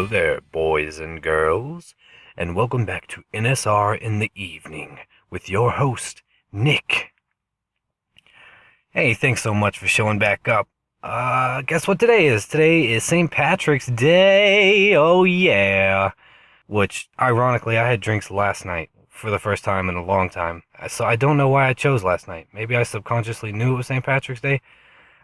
Hello there, boys and girls, and welcome back to NSR in the Evening with your host, Nick. Hey, thanks so much for showing back up. Guess what today is? Today is St. Patrick's Day. Oh, yeah. Which, ironically, I had drinks last night for the first time in a long time. So I don't know why I chose last night. Maybe I subconsciously knew it was St. Patrick's Day.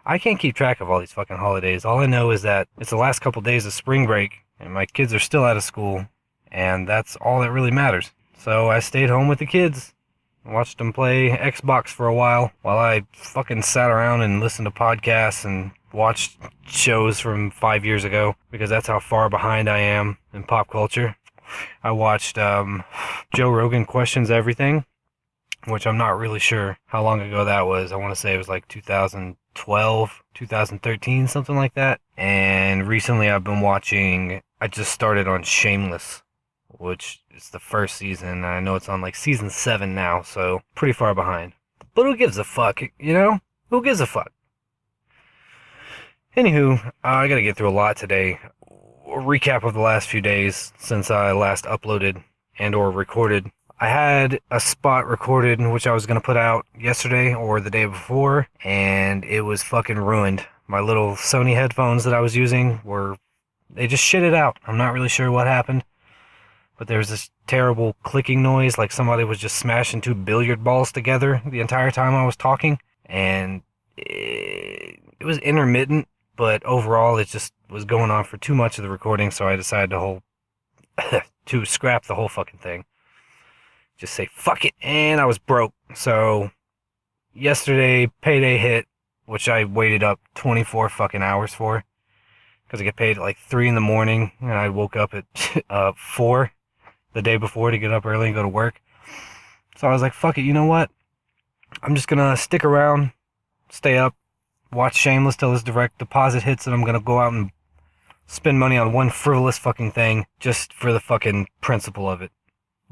I can't keep track of all these fucking holidays. All I know is that it's the last couple days of spring break, and my kids are still out of school, and that's all that really matters. So I stayed home with the kids, watched them play Xbox for a while I fucking sat around and listened to podcasts and watched shows from 5 years ago, because that's how far behind I am in pop culture. I watched Joe Rogan Questions Everything, which I'm not really sure how long ago that was. I want to say it was like 2012, 2013, something like that. And recently I just started on Shameless, which is the first season. I know it's on like season 7 now, so pretty far behind. But who gives a fuck, you know? Who gives a fuck? Anywho, I gotta get through a lot today. A recap of the last few days since I last uploaded and or recorded. I had a spot recorded which I was going to put out yesterday or the day before, and it was fucking ruined. My little Sony headphones that I was using they just shit it out. I'm not really sure what happened, but there was this terrible clicking noise like somebody was just smashing two billiard balls together the entire time I was talking, and it was intermittent, but overall it just was going on for too much of the recording, so I decided to scrap the whole fucking thing. Just say fuck it, and I was broke. So yesterday payday hit, which I waited up 24 fucking hours for, because I get paid at like 3 in the morning, and I woke up at 4 the day before to get up early and go to work. So I was like, fuck it, you know what? I'm just gonna stick around, stay up, watch Shameless till this direct deposit hits, and I'm gonna go out and spend money on one frivolous fucking thing just for the fucking principle of it.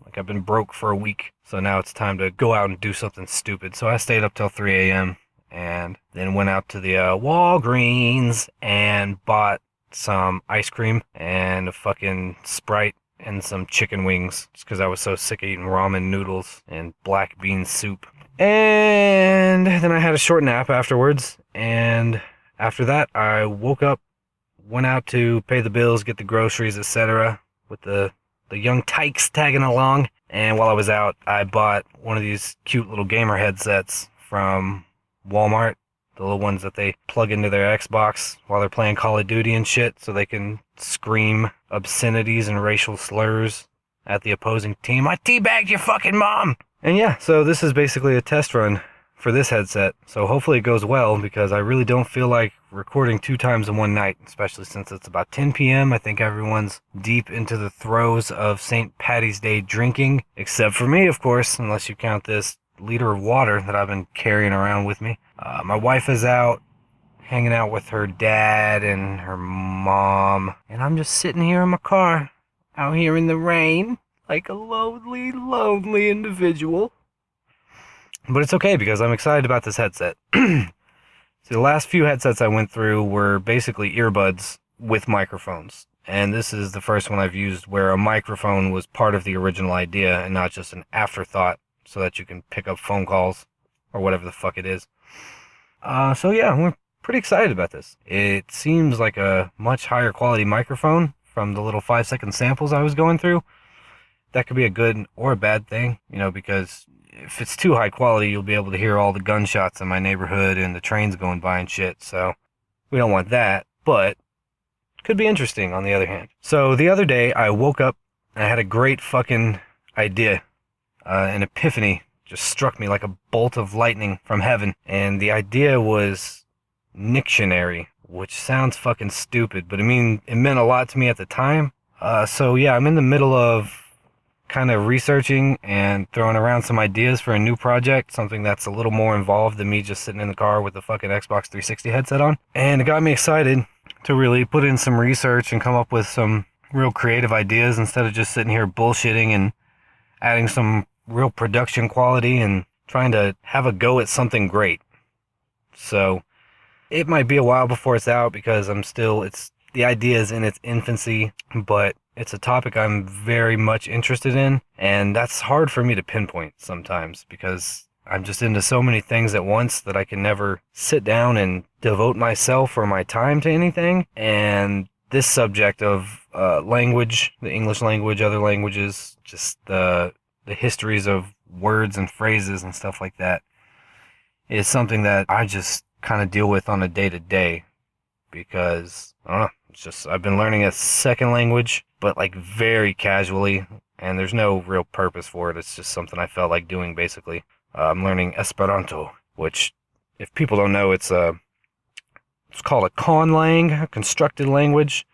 Like, I've been broke for a week, so now it's time to go out and do something stupid. So I stayed up till 3 a.m. and then went out to the Walgreens and bought some ice cream and a fucking Sprite and some chicken wings, just because I was so sick of eating ramen noodles and black bean soup. And then I had a short nap afterwards, and after that I woke up, went out to pay the bills, get the groceries, etc., with the young tykes tagging along. And while I was out, I bought one of these cute little gamer headsets from Walmart, the little ones that they plug into their Xbox while they're playing Call of Duty and shit, so they can scream obscenities and racial slurs at the opposing team. I teabagged your fucking mom! And yeah, so this is basically a test run for this headset, so hopefully it goes well, because I really don't feel like recording 2 times in one night, especially since it's about 10 p.m. I think everyone's deep into the throes of St. Patty's Day drinking, except for me, of course, unless you count this liter of water that I've been carrying around with me. My wife is out hanging out with her dad and her mom, and I'm just sitting here in my car, out here in the rain, like a lonely, lonely individual. But it's okay, because I'm excited about this headset. See, the last few headsets I went through were basically earbuds with microphones. And this is the first one I've used where a microphone was part of the original idea and not just an afterthought, so that you can pick up phone calls or whatever the fuck it is. So yeah, we're pretty excited about this. It seems like a much higher quality microphone from the little 5-second samples I was going through. That could be a good or a bad thing, because if it's too high quality, you'll be able to hear all the gunshots in my neighborhood and the trains going by and shit, so we don't want that, but could be interesting on the other hand. So the other day, I woke up and I had a great fucking idea. An epiphany just struck me like a bolt of lightning from heaven, and the idea was Nictionary, which sounds fucking stupid, but it meant a lot to me at the time. So yeah, I'm in the middle of kind of researching and throwing around some ideas for a new project, something that's a little more involved than me just sitting in the car with the fucking Xbox 360 headset on. And it got me excited to really put in some research and come up with some real creative ideas instead of just sitting here bullshitting and adding some real production quality and trying to have a go at something great. So it might be a while before it's out, because it's the idea is in its infancy, but it's a topic I'm very much interested in, and that's hard for me to pinpoint sometimes because I'm just into so many things at once that I can never sit down and devote myself or my time to anything. And this subject of language, the English language, other languages, just the histories of words and phrases and stuff like that is something that I just kind of deal with on a day-to-day because, I don't know, it's just, I've been learning a second language, but like very casually, and there's no real purpose for it. It's just something I felt like doing, basically. I'm learning Esperanto, which, if people don't know, it's called a conlang, a constructed language,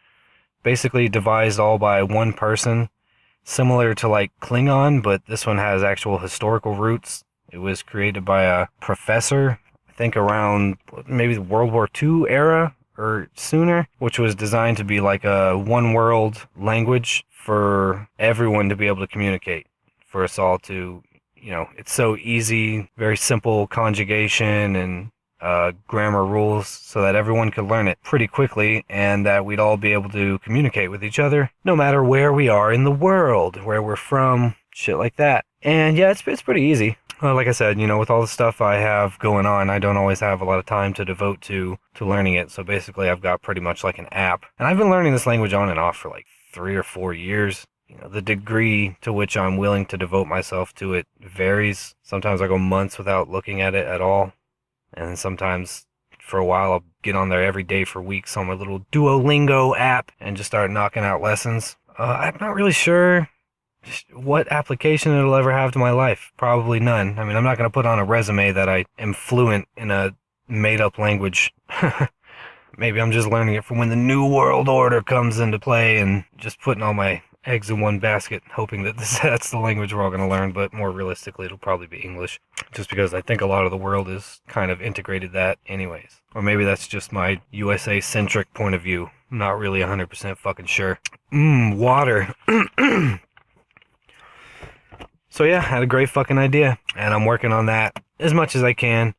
basically devised all by one person, similar to like Klingon, but this one has actual historical roots. It was created by a professor, I think around maybe the World War II era or sooner, which was designed to be like a one world language for everyone to be able to communicate, for us all to, it's so easy, very simple conjugation and grammar rules so that everyone could learn it pretty quickly and that we'd all be able to communicate with each other no matter where we are in the world, where we're from, shit like that. And yeah, it's pretty easy. Like I said, with all the stuff I have going on, I don't always have a lot of time to devote to learning it. So basically, I've got pretty much like an app. And I've been learning this language on and off for like 3 or 4 years. The degree to which I'm willing to devote myself to it varies. Sometimes I go months without looking at it at all. And then sometimes for a while I'll get on there every day for weeks on my little Duolingo app and just start knocking out lessons. I'm not really sure what application it'll ever have to my life. Probably none. I mean, I'm not going to put on a resume that I am fluent in a made-up language. Maybe I'm just learning it for when the New World Order comes into play and just putting all my eggs in one basket, hoping that that's the language we're all going to learn, but more realistically, it'll probably be English, just because I think a lot of the world is kind of integrated that anyways. Or maybe that's just my USA-centric point of view. I'm not really 100% fucking sure. Water. So yeah, I had a great fucking idea, and I'm working on that as much as I can.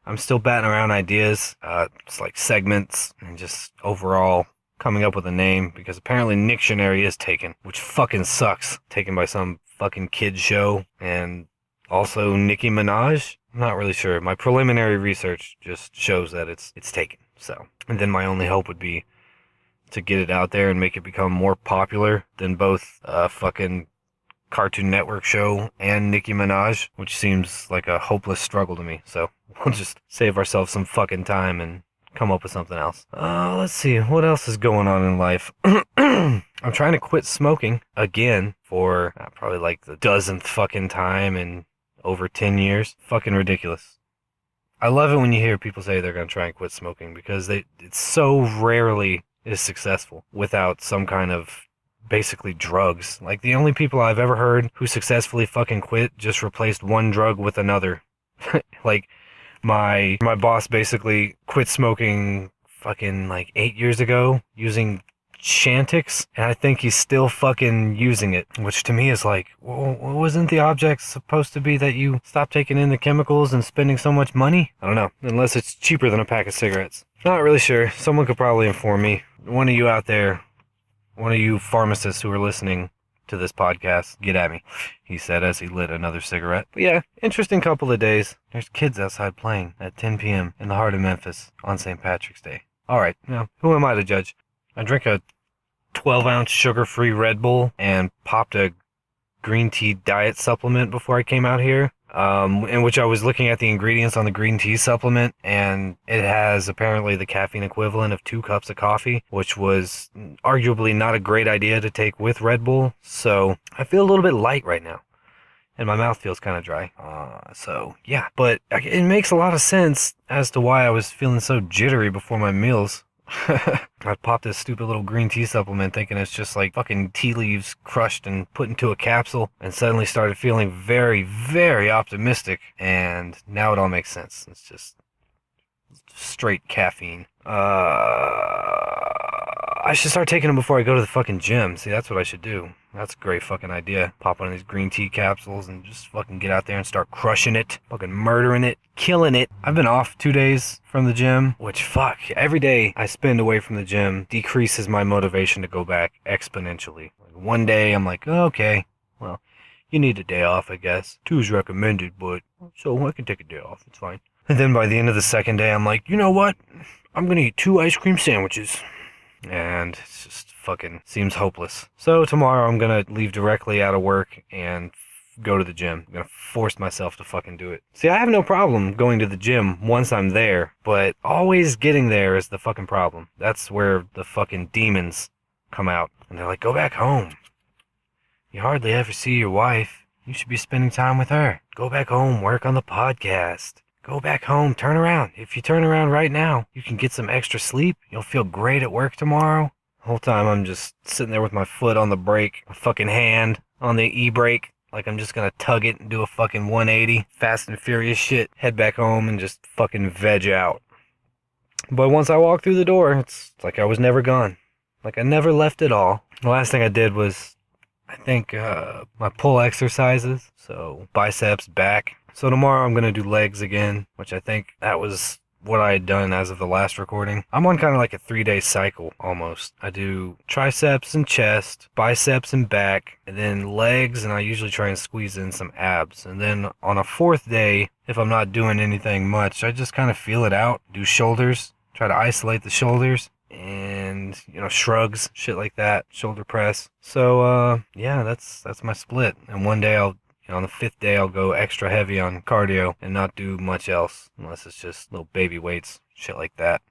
I'm still batting around ideas, just like segments, and just overall coming up with a name, because apparently Nictionary is taken, which fucking sucks. Taken by some fucking kid show, and also Nicki Minaj? I'm not really sure. My preliminary research just shows that it's taken, so. And then my only hope would be to get it out there and make it become more popular than both fucking Cartoon Network show and Nicki Minaj, which seems like a hopeless struggle to me, so we'll just save ourselves some fucking time and come up with something else. Let's see, what else is going on in life? I'm trying to quit smoking again for probably like the dozenth fucking time in over 10 years. Fucking ridiculous. I love it when you hear people say they're going to try and quit smoking, because it so rarely is successful without some kind of basically drugs. Like, the only people I've ever heard who successfully fucking quit just replaced one drug with another. Like, my boss basically quit smoking fucking like 8 years ago using Chantix, and I think he's still fucking using it, which to me is like, well, wasn't the object supposed to be that you stop taking in the chemicals and spending so much money? I don't know, unless it's cheaper than a pack of cigarettes. Not really sure. Someone could probably inform me. One of you out there, one of you pharmacists who are listening to this podcast, get at me, he said as he lit another cigarette. But yeah, interesting couple of days. There's kids outside playing at 10 p.m. in the heart of Memphis on St. Patrick's Day. Alright, now, who am I to judge? I drank a 12-ounce sugar-free Red Bull and popped a green tea diet supplement before I came out here, in which I was looking at the ingredients on the green tea supplement, and it has apparently the caffeine equivalent of 2 cups of coffee, which was arguably not a great idea to take with Red Bull, so I feel a little bit light right now, and my mouth feels kind of dry, so yeah, but it makes a lot of sense as to why I was feeling so jittery before my meals. I popped this stupid little green tea supplement thinking it's just like fucking tea leaves crushed and put into a capsule, and suddenly started feeling very, very optimistic, and now it all makes sense. It's just straight caffeine. I should start taking them before I go to the fucking gym. See, that's what I should do. That's a great fucking idea. Pop one of these green tea capsules and just fucking get out there and start crushing it. Fucking murdering it. Killing it. I've been off 2 days from the gym, which fuck, every day I spend away from the gym decreases my motivation to go back exponentially. Like one day I'm like, oh, okay, well, you need a day off, I guess. 2's recommended, but so I can take a day off. It's fine. And then by the end of the second day, I'm like, you know what? I'm gonna eat 2 ice cream sandwiches. And it's just fucking seems hopeless. So tomorrow I'm gonna leave directly out of work and go to the gym. I'm gonna force myself to fucking do it. See, I have no problem going to the gym once I'm there, but always getting there is the fucking problem. That's where the fucking demons come out. And they're like, go back home. You hardly ever see your wife. You should be spending time with her. Go back home, work on the podcast. Go back home, turn around. If you turn around right now, you can get some extra sleep. You'll feel great at work tomorrow. The whole time I'm just sitting there with my foot on the brake, my fucking hand on the e-brake, like I'm just gonna tug it and do a fucking 180. Fast and furious shit. Head back home and just fucking veg out. But once I walk through the door, it's like I was never gone. Like I never left at all. The last thing I did was, I think, my pull exercises. So biceps, back. So tomorrow I'm going to do legs again, which I think that was what I had done as of the last recording. I'm on kind of like a 3-day cycle almost. I do triceps and chest, biceps and back, and then legs, and I usually try and squeeze in some abs. And then on a 4th day, if I'm not doing anything much, I just kind of feel it out, do shoulders, try to isolate the shoulders, and, you know, shrugs, shit like that, shoulder press. So, yeah, that's my split. And one day on the 5th day, I'll go extra heavy on cardio and not do much else, unless it's just little baby weights, shit like that.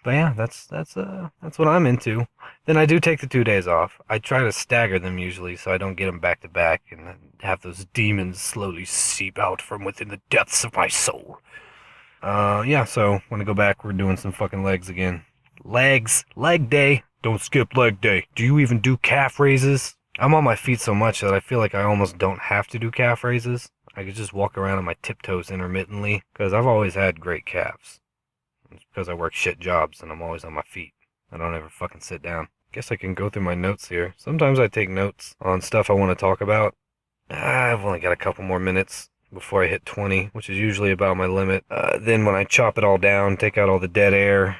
But yeah, that's what I'm into. Then I do take the 2 days off. I try to stagger them usually, so I don't get them back to back and have those demons slowly seep out from within the depths of my soul. Yeah, so when I go back, we're doing some fucking legs again. Legs, leg day. Don't skip leg day. Do you even do calf raises? I'm on my feet so much that I feel like I almost don't have to do calf raises. I could just walk around on my tiptoes intermittently, because I've always had great calves. It's because I work shit jobs and I'm always on my feet. I don't ever fucking sit down. Guess I can go through my notes here. Sometimes I take notes on stuff I want to talk about. I've only got a couple more minutes before I hit 20, which is usually about my limit. Then when I chop it all down, take out all the dead air,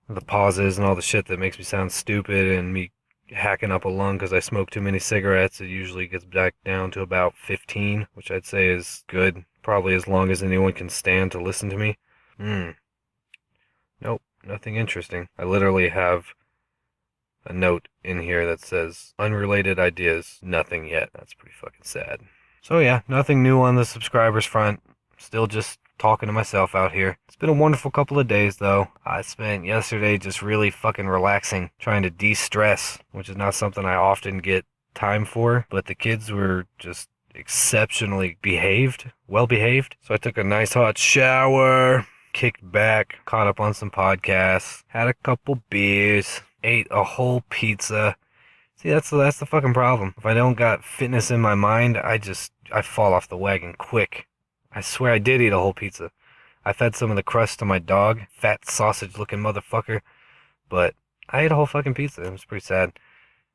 the pauses and all the shit that makes me sound stupid and me hacking up a lung because I smoke too many cigarettes, it usually gets back down to about 15, which I'd say is good. Probably as long as anyone can stand to listen to me. Nope, nothing interesting. I literally have a note in here that says, unrelated ideas, nothing yet. That's pretty fucking sad. So yeah, nothing new on the subscribers front. Still just talking to myself out here. It's been a wonderful couple of days though. I spent yesterday just really fucking relaxing, trying to de-stress, which is not something I often get time for, but the kids were just exceptionally well behaved. So I took a nice hot shower, kicked back, caught up on some podcasts, had a couple beers, ate a whole pizza. See, that's the fucking problem. If I don't got fitness in my mind, I fall off the wagon quick. I swear I did eat a whole pizza. I fed some of the crust to my dog, fat sausage-looking motherfucker, but I ate a whole fucking pizza. It was pretty sad.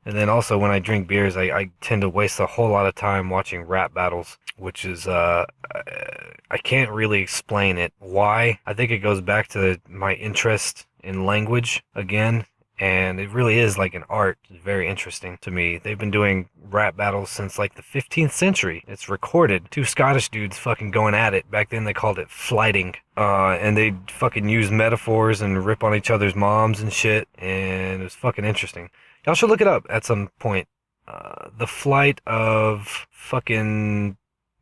And then also when I drink beers, I tend to waste a whole lot of time watching rap battles, which is, I can't really explain it. Why? I think it goes back to my interest in language again. And it really is like an art. It's very interesting to me. They've been doing rap battles since like the 15th century. It's recorded. 2 Scottish dudes fucking going at it. Back then they called it flighting. And they fucking use metaphors and rip on each other's moms and shit. And it was fucking interesting. Y'all should look it up at some point. The flight of fucking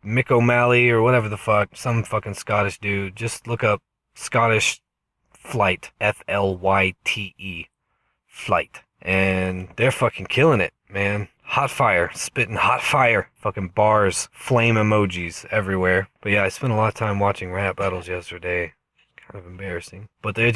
Mick O'Malley or whatever the fuck. Some fucking Scottish dude. Just look up Scottish flight. F-L-Y-T-E. Flight, and they're fucking killing it, man. Hot fire, spitting hot fire, fucking bars, flame emojis everywhere. But yeah, I spent a lot of time watching rap battles yesterday. Kind of embarrassing, but there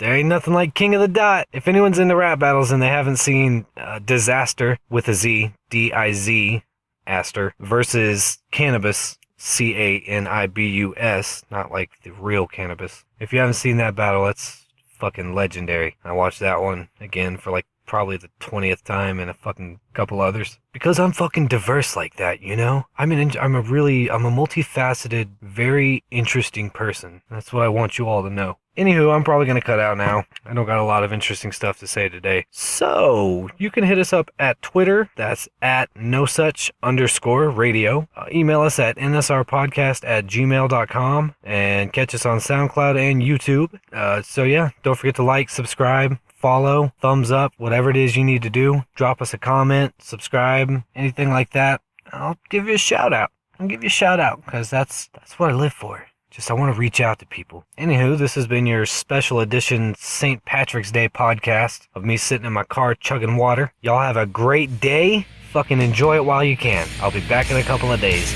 ain't nothing like King of the Dot. If anyone's into rap battles and they haven't seen Disaster with a Z, D-I-Z, Aster, versus Cannabis, C-A-N-I-B-U-S, not like the real cannabis. If you haven't seen that battle, that's fucking legendary. I watched that one again for like probably the 20th time and a fucking couple others. Because I'm fucking diverse like that, you know? I'm a multifaceted, very interesting person. That's what I want you all to know. Anywho, I'm probably going to cut out now. I don't got a lot of interesting stuff to say today. So, you can hit us up at Twitter. That's at nosuch_radio. Email us at nsrpodcast@gmail.com. And catch us on SoundCloud and YouTube. So yeah, don't forget to like, subscribe, follow, thumbs up, whatever it is you need to do. Drop us a comment, subscribe, anything like that. I'll give you a shout out. Because that's what I live for. I want to reach out to people. Anywho, this has been your special edition St. Patrick's Day podcast of me sitting in my car chugging water. Y'all have a great day. Fucking enjoy it while you can. I'll be back in a couple of days.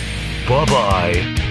Bye-bye.